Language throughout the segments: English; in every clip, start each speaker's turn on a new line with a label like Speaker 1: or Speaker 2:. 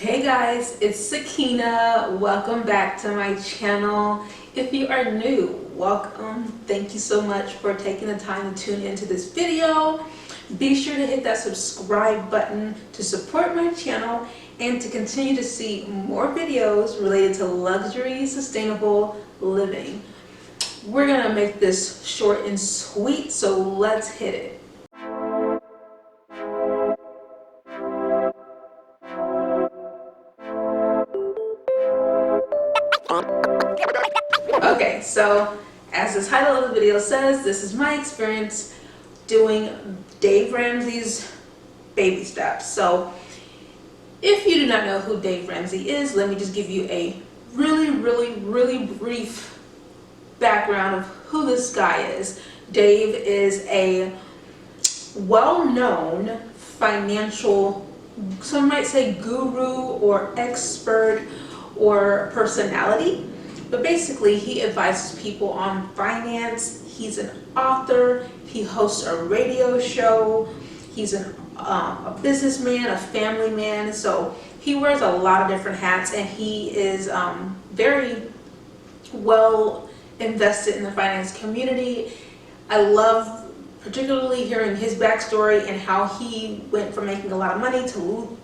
Speaker 1: Hey guys, it's Sakina. Welcome back to my channel. If you are new, welcome. Thank you so much for taking the time to tune into this video. Be sure to hit that subscribe button to support my channel and to continue to see more videos related to luxury, sustainable living. We're gonna make this short and sweet, so let's hit it. Okay, so as the title of the video says, this is my experience doing Dave Ramsey's baby steps. So if you do not know who Dave Ramsey is, let me just give you a really brief background of who this guy is. Dave is a well-known financial, some might say guru or expert or personality. But basically, he advises people on finance. He's an author. He hosts a radio show. He's a businessman, a family man. So he wears a lot of different hats, and he is very well invested in the finance community. I love particularly hearing his backstory and how he went from making a lot of money to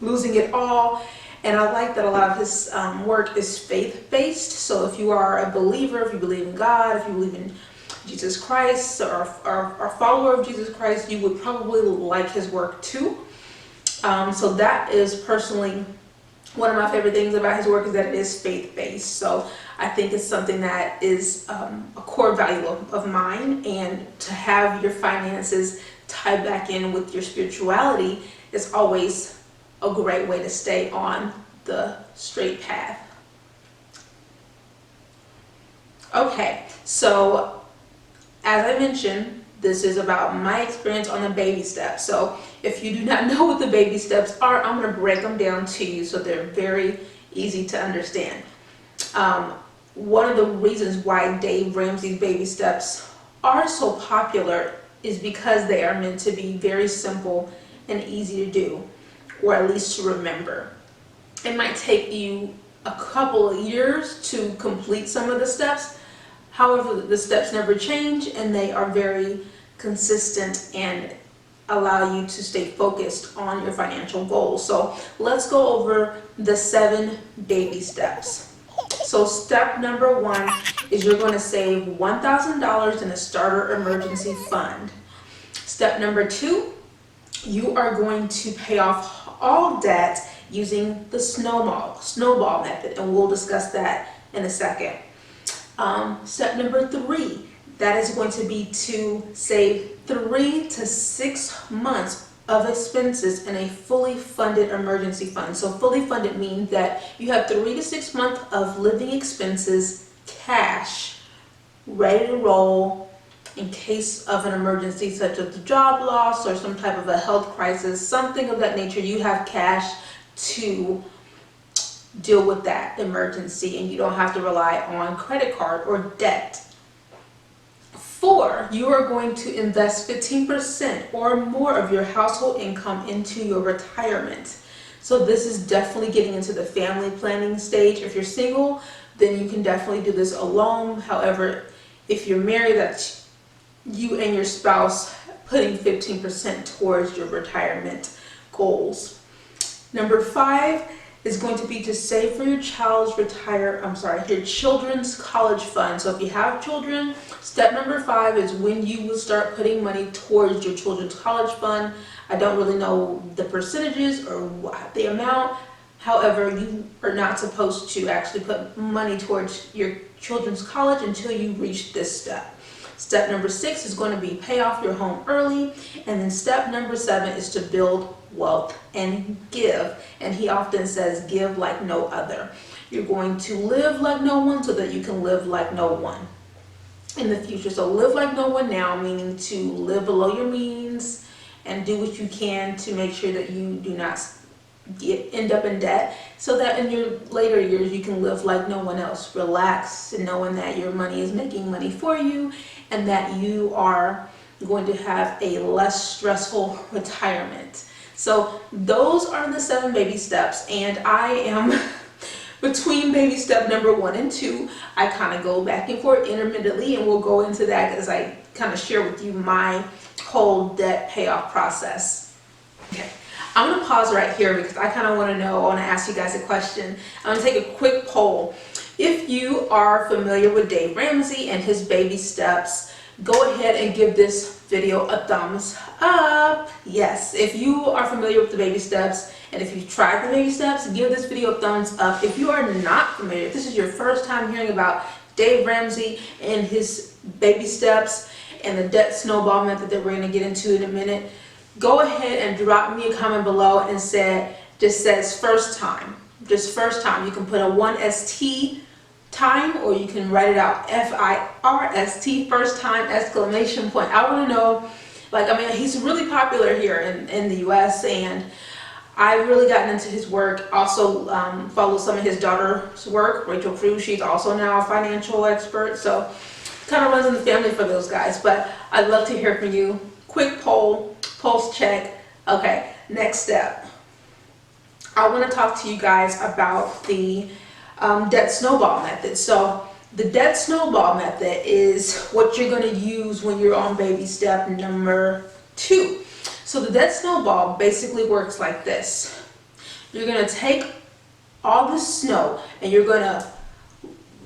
Speaker 1: losing it all. And I like that a lot of his work is faith-based. So if you are a believer, if you believe in God, if you believe in Jesus Christ or a follower of Jesus Christ, you would probably like his work too. So that is personally one of my favorite things about his work, is that it is faith-based. So I think it's something that is a core value of mine. And to have your finances tied back in with your spirituality is always a great way to stay on the straight path. Okay, so as I mentioned, this is about my experience on the baby steps. So if you do not know what the baby steps are, I'm going to break them down to you so they're very easy to understand. One of the reasons why Dave Ramsey's baby steps are so popular is because they are meant to be very simple and easy to do, or at least to remember. It might take you a couple of years to complete some of the steps. However, the steps never change, and they are very consistent and allow you to stay focused on your financial goals. So let's go over the 7 baby steps. So step number 1 is you're going to save $1,000 in a starter emergency fund. Step number 2, you are going to pay off all debt using the snowball method, and we'll discuss that in a second. Step number 3, that is going to be to save 3 to 6 months of expenses in a fully funded emergency fund. So fully funded means that you have 3 to 6 months of living expenses, cash, ready to roll in case of an emergency such as a job loss or some type of a health crisis, something of that nature. You have cash to deal with that emergency, and you don't have to rely on credit card or debt. 4, you are going to invest 15% or more of your household income into your retirement. So this is definitely getting into the family planning stage. If you're single, then you can definitely do this alone. However, if you're married, that's you and your spouse putting 15% towards your retirement goals. Number 5 is going to be to save for your your children's college fund. So if you have children, step number 5 is when you will start putting money towards your children's college fund. I don't really know the percentages or the amount. However, you are not supposed to actually put money towards your children's college until you reach this step. Step number 6 is going to be pay off your home early. And then step number 7 is to build wealth and give. And he often says, give like no other. You're going to live like no one so that you can live like no one in the future. So live like no one now, meaning to live below your means and do what you can to make sure that you do not end up in debt, so that in your later years you can live like no one else. Relax and knowing that your money is making money for you, and that you are going to have a less stressful retirement. So those are the 7 baby steps, and I am between baby step number 1 and 2. I kind of go back and forth intermittently, and we'll go into that as I kind of share with you my whole debt payoff process. Okay, I'm going to pause right here because I kind of want to know, I want to ask you guys a question. I'm going to take a quick poll. If you are familiar with Dave Ramsey and his baby steps, go ahead and give this video a thumbs up. Yes, if you are familiar with the baby steps and if you've tried the baby steps, give this video a thumbs up. If you are not familiar, if this is your first time hearing about Dave Ramsey and his baby steps and the debt snowball method that we're going to get into in a minute, go ahead and drop me a comment below and just says first time. Just first time. You can put a 1ST time, or you can write it out FIRST, first time, exclamation point. I want to know, like, I mean, he's really popular here in the US, and I've really gotten into his work. Also follow some of his daughter's work, Rachel Cruz. She's also now a financial expert, so kind of runs in the family for those guys. But I'd love to hear from you. Quick poll, pulse check. Okay, next step. I want to talk to you guys about the debt snowball method. So the debt snowball method is what you're going to use when you're on baby step number 2. So the debt snowball basically works like this. You're going to take all the snow and you're going to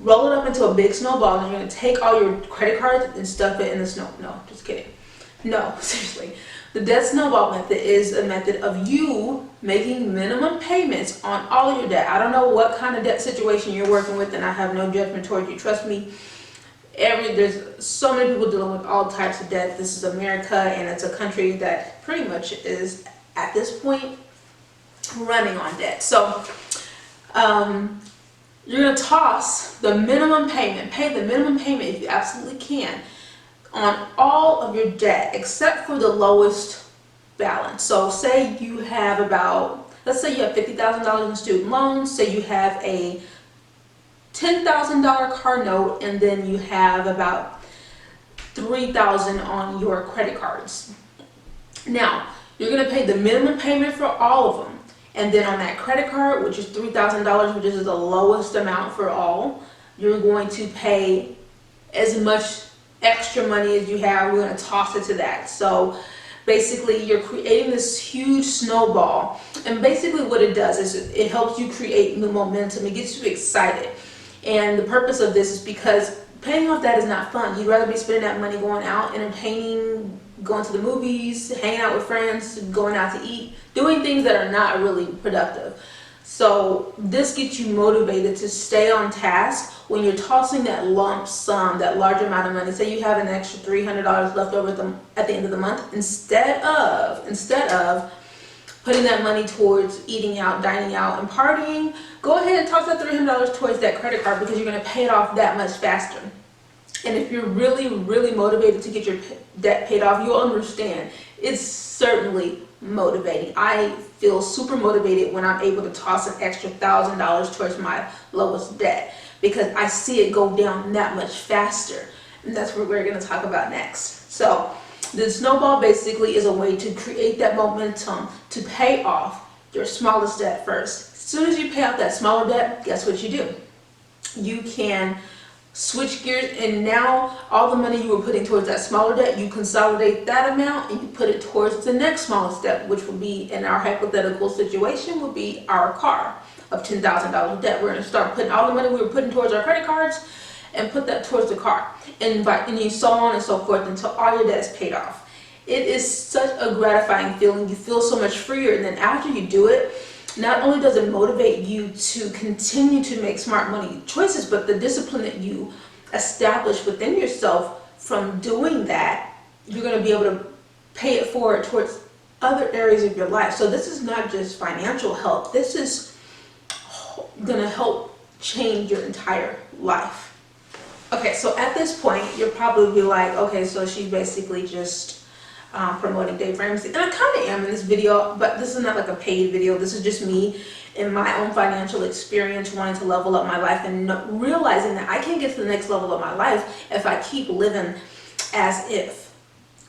Speaker 1: roll it up into a big snowball, and you're going to take all your credit cards and stuff it in the snow. No, just kidding. No, seriously. The debt snowball method is a method of you making minimum payments on all your debt. I don't know what kind of debt situation you're working with, and I have no judgment towards you. Trust me, there's so many people dealing with all types of debt. This is America, and it's a country that pretty much is, at this point, running on debt. So you're going to toss the minimum payment, pay the minimum payment if you absolutely can, on all of your debt except for the lowest balance. So say you have let's say you have $50,000 in student loans, say you have a $10,000 car note, and then you have about $3,000 on your credit cards. Now, you're going to pay the minimum payment for all of them, and then on that credit card, which is $3,000, which is the lowest amount for all, you're going to pay as much extra money as you have. We're going to toss it to that. So basically you're creating this huge snowball, and basically what it does is it helps you create the momentum. It gets you excited, and the purpose of this is because paying off that is not fun. You'd rather be spending that money going out, entertaining, going to the movies, hanging out with friends, going out to eat, doing things that are not really productive. So this gets you motivated to stay on task when you're tossing that lump sum, that large amount of money. Say you have an extra $300 left over at the end of the month. Instead of putting that money towards eating out, dining out, and partying, go ahead and toss that $300 towards that credit card, because you're going to pay it off that much faster. And if you're really, really motivated to get your debt paid off, you'll understand it's certainly motivating. I feel super motivated when I'm able to toss an extra $1,000 towards my lowest debt, because I see it go down that much faster. And that's what we're going to talk about next. So the snowball basically is a way to create that momentum to pay off your smallest debt first. As soon as you pay off that smaller debt, guess what you do? You can switch gears, and now all the money you were putting towards that smaller debt, you consolidate that amount and you put it towards the next smallest debt, which would be, in our hypothetical situation, would be our car of $10,000 debt. We're going to start putting all the money we were putting towards our credit cards and put that towards the car, and you so on and so forth until all your debt is paid off. It is such a gratifying feeling. You feel so much freer, and then after you do it, not only does it motivate you to continue to make smart money choices, but the discipline that you establish within yourself from doing that, you're going to be able to pay it forward towards other areas of your life. So this is not just financial help. This is going to help change your entire life. Okay, so at this point, you'll probably be like, okay, so she's basically just promoting Dave Ramsey. And I kind of am in this video, but this is not like a paid video. This is just me in my own financial experience, wanting to level up my life and realizing that I can't get to the next level of my life if I keep living as if.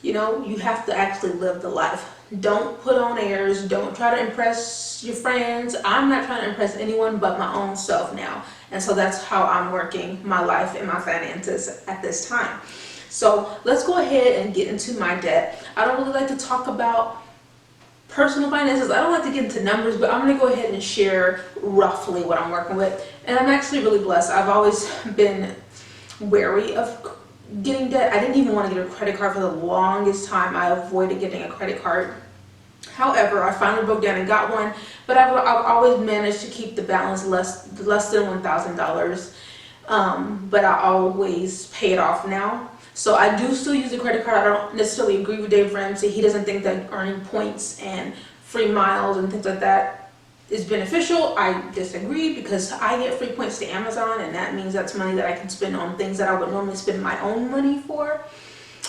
Speaker 1: You know, you have to actually live the life. Don't put on airs. Don't try to impress your friends. I'm not trying to impress anyone but my own self now. And so that's how I'm working my life and my finances at this time. So let's go ahead and get into my debt. I don't really like to talk about personal finances. I don't like to get into numbers, but I'm going to go ahead and share roughly what I'm working with. And I'm actually really blessed. I've always been wary of getting debt. I didn't even want to get a credit card for the longest time. I avoided getting a credit card. However, I finally broke down and got one, but I've always managed to keep the balance less than $1,000. But I always pay it off now. So I do still use a credit card. I don't necessarily agree with Dave Ramsey. He doesn't think that earning points and free miles and things like that is beneficial. I disagree, because I get free points to Amazon, and that means that's money that I can spend on things that I would normally spend my own money for.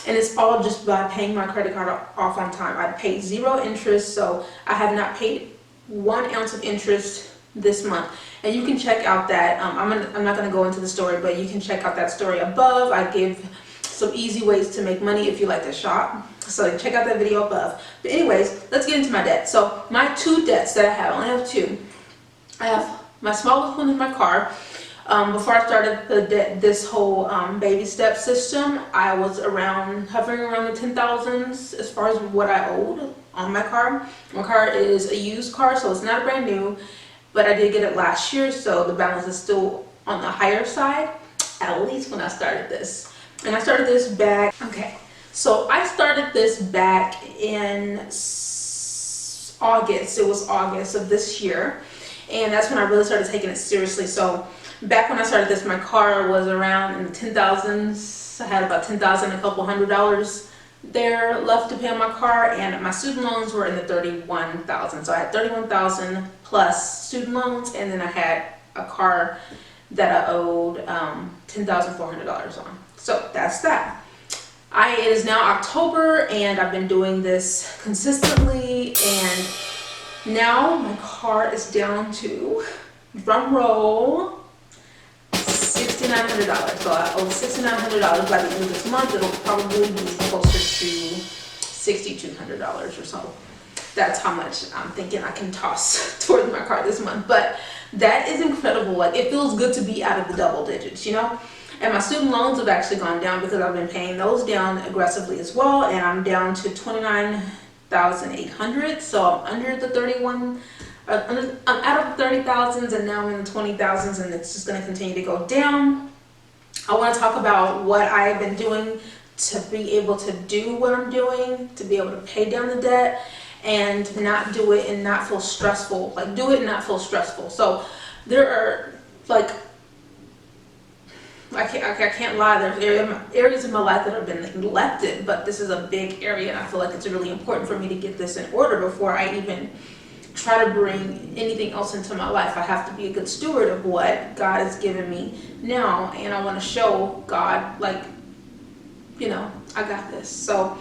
Speaker 1: And it's all just by paying my credit card off on time. I pay 0 interest, so I have not paid 1 ounce of interest this month. And you can check out that, I'm not going to go into the story, but you can check out that story above. I give some easy ways to make money if you like to shop. So check out that video above. But anyways, let's get into my debt. So my 2 debts that I have, I only have 2. I have my smallest one is my car. Before I started this whole baby step system, I was hovering around the 10,000s as far as what I owed on my car. My car is a used car, so it's not brand new, but I did get it last year, so the balance is still on the higher side, at least when I started this. And I started this back, so I started this back in August. It was August of this year, and that's when I really started taking it seriously. So back when I started this, my car was around in the 10,000s. I had about 10,000, a couple $100 there left to pay on my car, and my student loans were in the 31,000. So I had 31,000 plus student loans, and then I had a car that I owed $10,400 on. So that's that. It is now October, and I've been doing this consistently, and now my car is down to, drum roll, $6,900. So I owe $6,900 by the end of this month. It'll probably be closer to $6,200 or so. That's how much I'm thinking I can toss towards my car this month. But that is incredible. Like, it feels good to be out of the double digits, you know? And my student loans have actually gone down because I've been paying those down aggressively as well. And I'm down to $29,800. So I'm under the 31. I'm out of the 30,000s, and now I'm in the 20,000s, and it's just going to continue to go down. I want to talk about what I've been doing to be able to do what I'm doing, to be able to pay down the debt and not do it and not feel stressful. Like, do it and not feel stressful. So there are, like, I can't lie, there's areas in my life that have been neglected, but this is a big area, and I feel like it's really important for me to get this in order before I even try to bring anything else into my life. I have to be a good steward of what God has given me now, and I want to show God, like, you know, I got this. So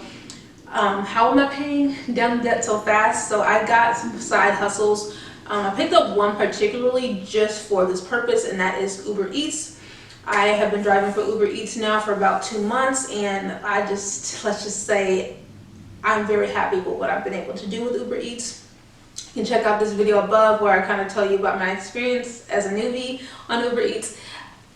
Speaker 1: how am I paying down the debt so fast? So I got some side hustles. I picked up one particularly just for this purpose, and that is Uber Eats. I have been driving for Uber Eats now for about 2 months, and let's just say I'm very happy with what I've been able to do with Uber Eats. You can check out this video above where I kind of tell you about my experience as a newbie on Uber Eats.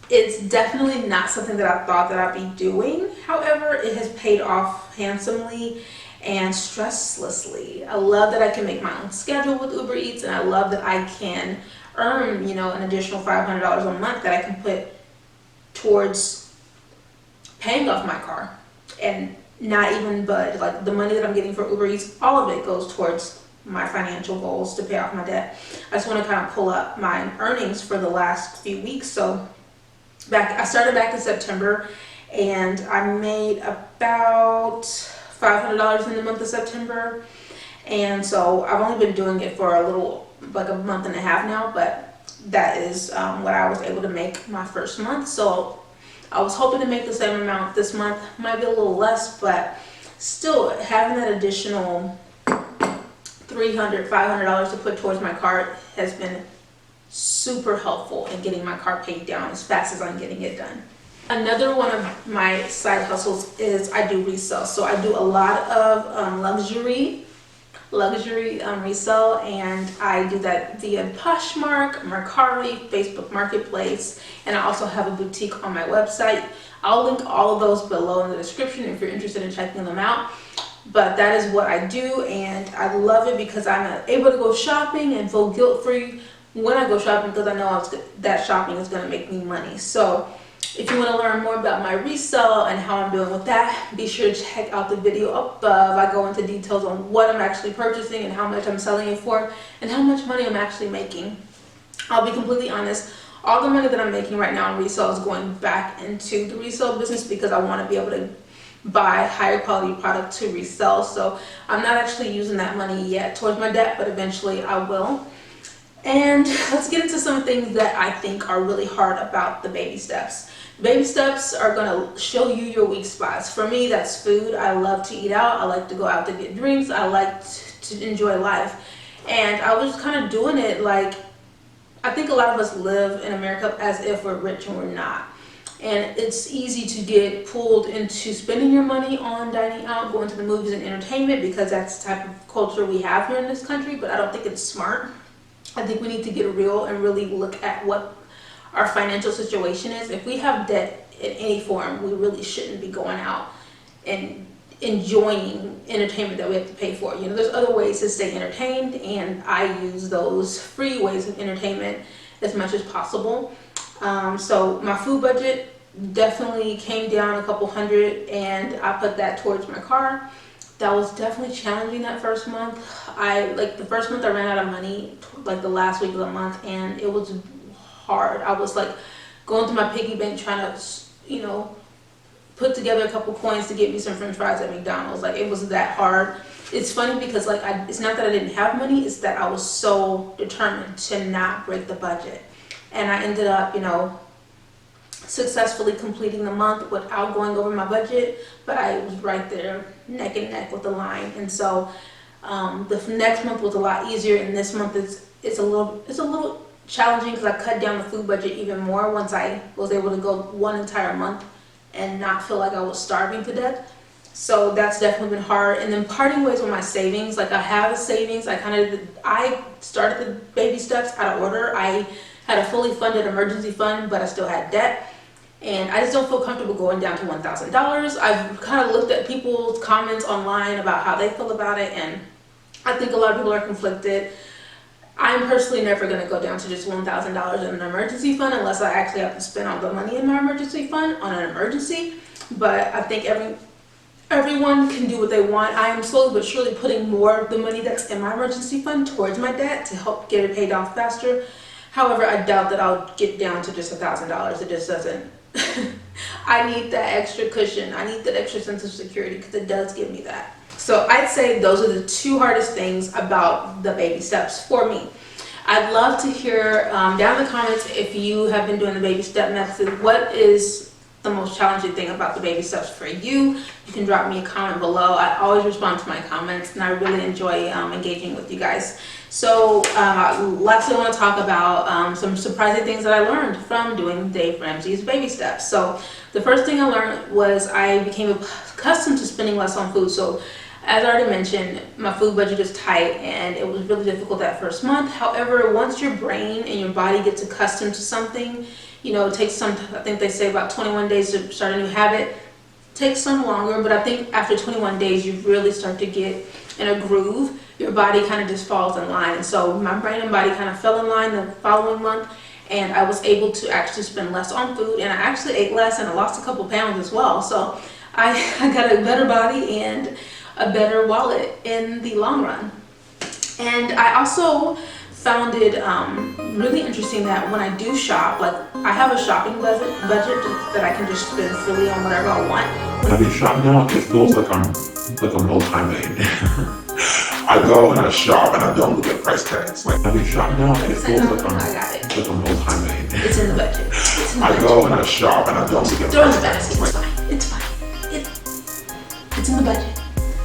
Speaker 1: It's definitely not something that I thought that I'd be doing. However, it has paid off handsomely and stresslessly. I love that I can make my own schedule with Uber Eats, and I love that I can earn, you know, an additional $500 a month that I can put towards paying off my car and not even budge. Like, the money that I'm getting for Uber Eats, all of it goes towards my financial goals to pay off my debt. I just want to kind of pull up my earnings for the last few weeks. So I started back in September, and I made about $500 in the month of September. And so I've only been doing it for a month and a half now, but that is what I was able to make my first month. So I was hoping to make the same amount this month. Might be a little less, but still having that additional $300, $500 to put towards my car has been super helpful in getting my car paid down as fast as I'm getting it done. Another one of my side hustles is I do resell. So I do a lot of luxury luxury resale, and I do that via Poshmark, Mercari, Facebook Marketplace, and I also have a boutique on my website. I'll link all of those below in the description if you're interested in checking them out. But that is what I do, and I love it because I'm able to go shopping and feel guilt-free when I go shopping, because I know that shopping is going to make me money. So if you want to learn more about my resale and how I'm doing with that, be sure to check out the video above. I go into details on what I'm actually purchasing and how much I'm selling it for and how much money I'm actually making. I'll be completely honest, all the money that I'm making right now in resale is going back into the resale business because I want to be able to buy higher quality product to resell. So I'm not actually using that money yet towards my debt, but eventually I will. And let's get into some things that I think are really hard about the baby steps. Baby steps are going to show you your weak spots. For me, that's food. I love to eat out. I like to go out to get drinks. I like to enjoy life. And I was kind of doing it like, I think a lot of us live in America as if we're rich and we're not. And it's easy to get pulled into spending your money on dining out, going to the movies and entertainment, because that's the type of culture we have here in this country, but I don't think it's smart. I think we need to get real and really look at what our financial situation is. If we have debt in any form, we really shouldn't be going out and enjoying entertainment that we have to pay for. You know, there's other ways to stay entertained, and I use those free ways of entertainment as much as possible. So my food budget definitely came down a couple hundred, and I put that towards my car. That was definitely challenging that first month. The first month I ran out of money, like the last week of the month, and it was hard. I was like going through my piggy bank trying to, you know, put together a couple coins to get me some french fries at McDonald's. Like, it was that hard. It's funny because like it's not that I didn't have money, it's that I was so determined to not break the budget. And I ended up, you know, successfully completing the month without going over my budget, but I was right there neck and neck with the line. And so the next month was a lot easier, and this month it's a little challenging because I cut down the food budget even more once I was able to go one entire month and not feel like I was starving to death. So that's definitely been hard. And then parting ways with my savings. Like, I have a savings. I started the baby steps out of order. I had a fully funded emergency fund, but I still had debt. And I just don't feel comfortable going down to $1,000. I've kind of looked at people's comments online about how they feel about it, and I think a lot of people are conflicted. I'm personally never going to go down to just $1,000 in an emergency fund unless I actually have to spend all the money in my emergency fund on an emergency. But I think everyone can do what they want. I am slowly but surely putting more of the money that's in my emergency fund towards my debt to help get it paid off faster. However, I doubt that I'll get down to just $1,000. It just doesn't. I need that extra cushion. I need that extra sense of security because it does give me that. So I'd say those are the two hardest things about the baby steps for me. I'd love to hear down in the comments if you have been doing the baby step method. What is the most challenging thing about the baby steps for you? You can drop me a comment below. I always respond to my comments, and I really enjoy engaging with you guys. So lastly, I want to talk about some surprising things that I learned from doing Dave Ramsey's baby steps. So the first thing I learned was I became accustomed to spending less on food. So as I already mentioned, my food budget is tight, and it was really difficult that first month. However, once your brain and your body gets accustomed to something, you know, it takes I think they say about 21 days to start a new habit. It takes some longer, but I think after 21 days, you really start to get in a groove. Your body kind of just falls in line. And so my brain and body kind of fell in line the following month, and I was able to actually spend less on food, and I actually ate less, and I lost a couple pounds as well. So I got a better body and a better wallet in the long run. And I also found it really interesting that when I do shop, like, I have a shopping budget that I can just spend freely on whatever I want.
Speaker 2: When I do shop now, it feels like I'm multi-millionaire. I go and I shop and I don't look at price tags. Like, I do shop now, and it feels like I'm multi-millionaire.
Speaker 1: It's in the budget.
Speaker 2: I go and I shop and I don't look at price tags.
Speaker 1: It's fine. It's in the budget.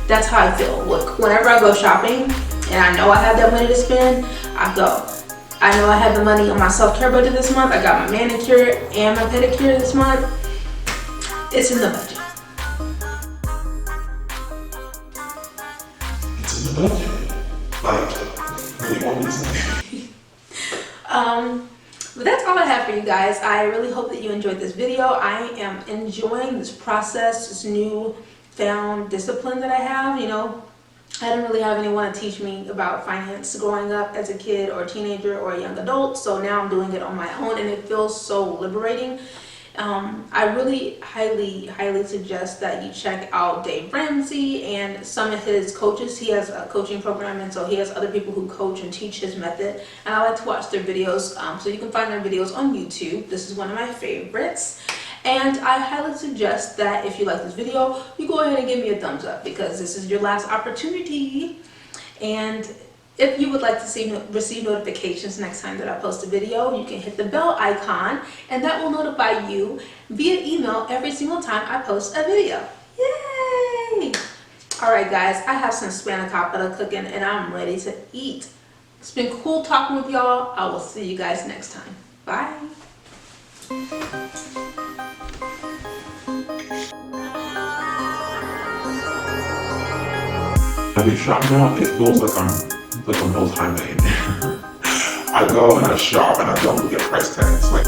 Speaker 1: That's how I feel. Look, whenever I go shopping and I know I have that money to spend, I go. I know I have the money on my self-care budget this month. I got my manicure and my pedicure this month. It's in the budget.
Speaker 2: It's in the budget. do you want me to say?
Speaker 1: But that's all I have for you guys. I really hope that you enjoyed this video. I am enjoying this process, this new found discipline that I have. You know, I didn't really have anyone to teach me about finance growing up as a kid or a teenager or a young adult. So now I'm doing it on my own and it feels so liberating. I really highly suggest that you check out Dave Ramsey and some of his coaches. He has a coaching program, and so he has other people who coach and teach his method, and I like to watch their videos. So you can find their videos on YouTube. This is one of my favorites, and I highly suggest that if you like this video, you go ahead and give me a thumbs up, because this is your last opportunity. And if you would like to receive notifications next time that I post a video, you can hit the bell icon, and that will notify you via email every single time I post a video. Yay! Alright guys, I have some spanakopita cooking and I'm ready to eat. It's been cool talking with y'all. I will see you guys next time. Bye!
Speaker 2: I be shopping now, it feels like I'm multi-millionaire. I go and I shop and I don't look at price tags. Like,